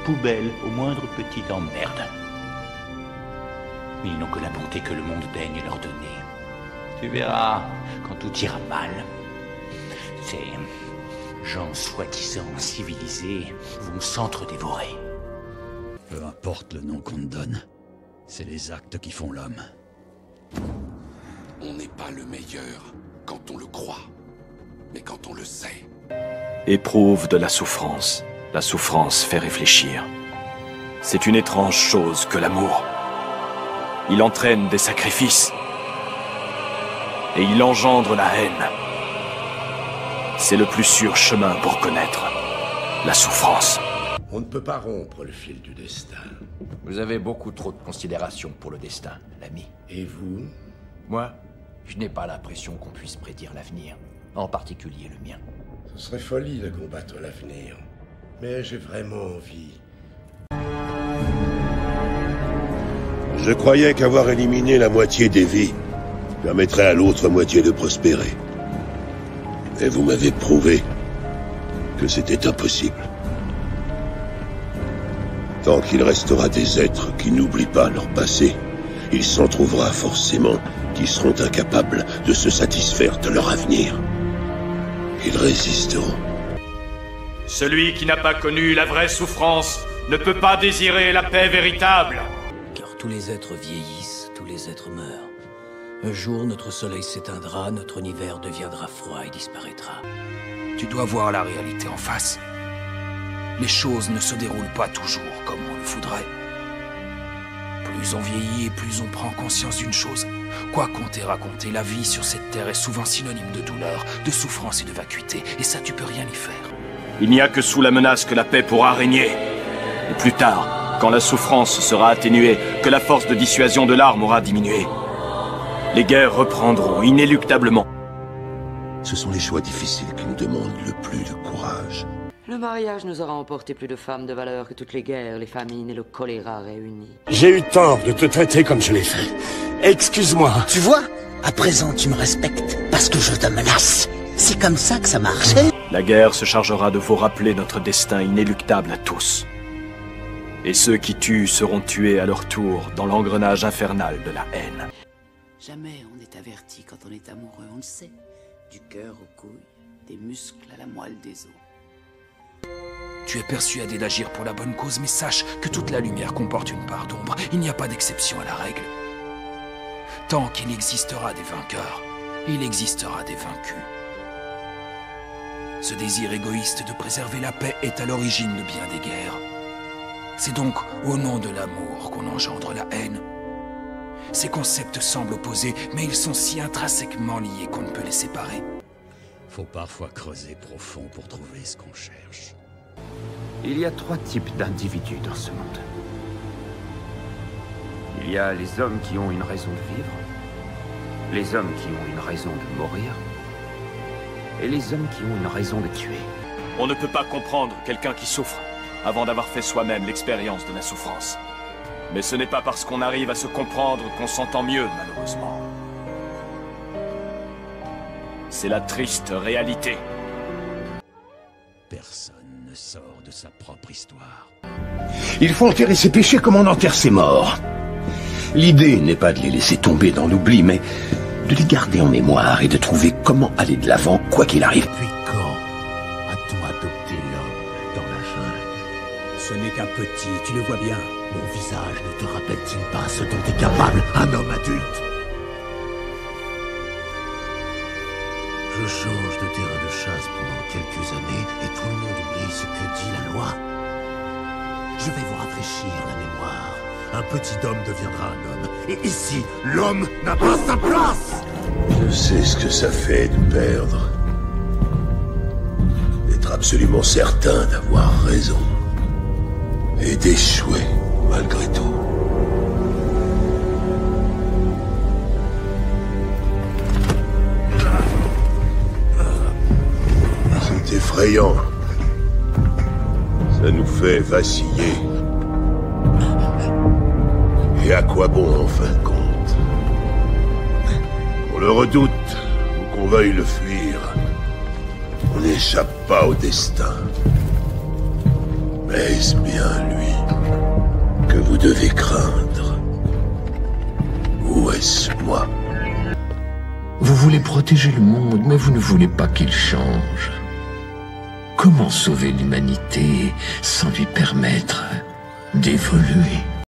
poubelle au moindre petit emmerde. Mais ils n'ont que la bonté que le monde daigne leur donner. Tu verras, quand tout ira mal, ces gens soi-disant civilisés vont s'entre-dévorer. Peu importe le nom qu'on te donne, c'est les actes qui font l'homme. On n'est pas le meilleur quand on le croit, mais quand on le sait. Éprouve de la souffrance. La souffrance fait réfléchir. C'est une étrange chose que l'amour. Il entraîne des sacrifices. Et il engendre la haine. C'est le plus sûr chemin pour connaître la souffrance. On ne peut pas rompre le fil du destin. Vous avez beaucoup trop de considération pour le destin, l'ami. Et vous? Moi, je n'ai pas l'impression qu'on puisse prédire l'avenir, en particulier le mien. Ce serait folie de combattre l'avenir. Mais j'ai vraiment envie. Je croyais qu'avoir éliminé la moitié des vies permettrait à l'autre moitié de prospérer. Et vous m'avez prouvé que c'était impossible. Tant qu'il restera des êtres qui n'oublient pas leur passé, il s'en trouvera forcément qui seront incapables de se satisfaire de leur avenir. Ils résisteront. Celui qui n'a pas connu la vraie souffrance ne peut pas désirer la paix véritable. Car tous les êtres vieillissent, tous les êtres meurent. Un jour, notre soleil s'éteindra, notre univers deviendra froid et disparaîtra. Tu dois voir la réalité en face. Les choses ne se déroulent pas toujours comme on le voudrait. Plus on vieillit et plus on prend conscience d'une chose. Quoi qu'on t'ait raconté, la vie sur cette terre est souvent synonyme de douleur, de souffrance et de vacuité. Et ça, tu peux rien y faire. Il n'y a que sous la menace que la paix pourra régner. Et plus tard, quand la souffrance sera atténuée, que la force de dissuasion de l'arme aura diminué, les guerres reprendront inéluctablement. Ce sont les choix difficiles qui nous demandent le plus de courage. Le mariage nous aura emporté plus de femmes de valeur que toutes les guerres, les famines et le choléra réunis. J'ai eu tort de te traiter comme je l'ai fait. Excuse-moi. Tu vois, à présent tu me respectes parce que je te menace. C'est comme ça que ça marche. La guerre se chargera de vous rappeler notre destin inéluctable à tous. Et ceux qui tuent seront tués à leur tour dans l'engrenage infernal de la haine. Jamais on est averti quand on est amoureux, on le sait. Du cœur aux couilles, des muscles à la moelle des os. Tu es persuadé d'agir pour la bonne cause, mais sache que toute la lumière comporte une part d'ombre. Il n'y a pas d'exception à la règle. Tant qu'il existera des vainqueurs, il existera des vaincus. Ce désir égoïste de préserver la paix est à l'origine de bien des guerres. C'est donc au nom de l'amour qu'on engendre la haine. Ces concepts semblent opposés, mais ils sont si intrinsèquement liés qu'on ne peut les séparer. Faut parfois creuser profond pour trouver ce qu'on cherche. Il y a 3 types d'individus dans ce monde. Il y a les hommes qui ont une raison de vivre, les hommes qui ont une raison de mourir, et les hommes qui ont une raison de tuer. On ne peut pas comprendre quelqu'un qui souffre avant d'avoir fait soi-même l'expérience de la souffrance. Mais ce n'est pas parce qu'on arrive à se comprendre qu'on s'entend mieux, malheureusement. C'est la triste réalité. Personne ne sort de sa propre histoire. Il faut enterrer ses péchés comme on enterre ses morts. L'idée n'est pas de les laisser tomber dans l'oubli, mais de les garder en mémoire et de trouver comment aller de l'avant, quoi qu'il arrive. Puis quand a-t-on adopté l'homme dans la jungle? Ce n'est qu'un petit, tu le vois bien. Mon visage ne te rappelle-t-il pas ce dont est capable un homme adulte? Je change de terrain de chasse pendant quelques années et tout le monde oublie ce que dit la loi. Je vais vous rafraîchir la mémoire. Un petit homme deviendra un homme. Et ici, l'homme n'a pas sa place! Je sais ce que ça fait de perdre. D'être absolument certain d'avoir raison. Et d'échouer, malgré tout. C'est effrayant. Ça nous fait vaciller. Et à quoi bon, en fin de compte? On le redoute, ou qu'on veuille le fuir. On n'échappe pas au destin. Est-ce bien lui que vous devez craindre? Ou est-ce moi? Vous voulez protéger le monde, mais vous ne voulez pas qu'il change. Comment sauver l'humanité sans lui permettre d'évoluer ?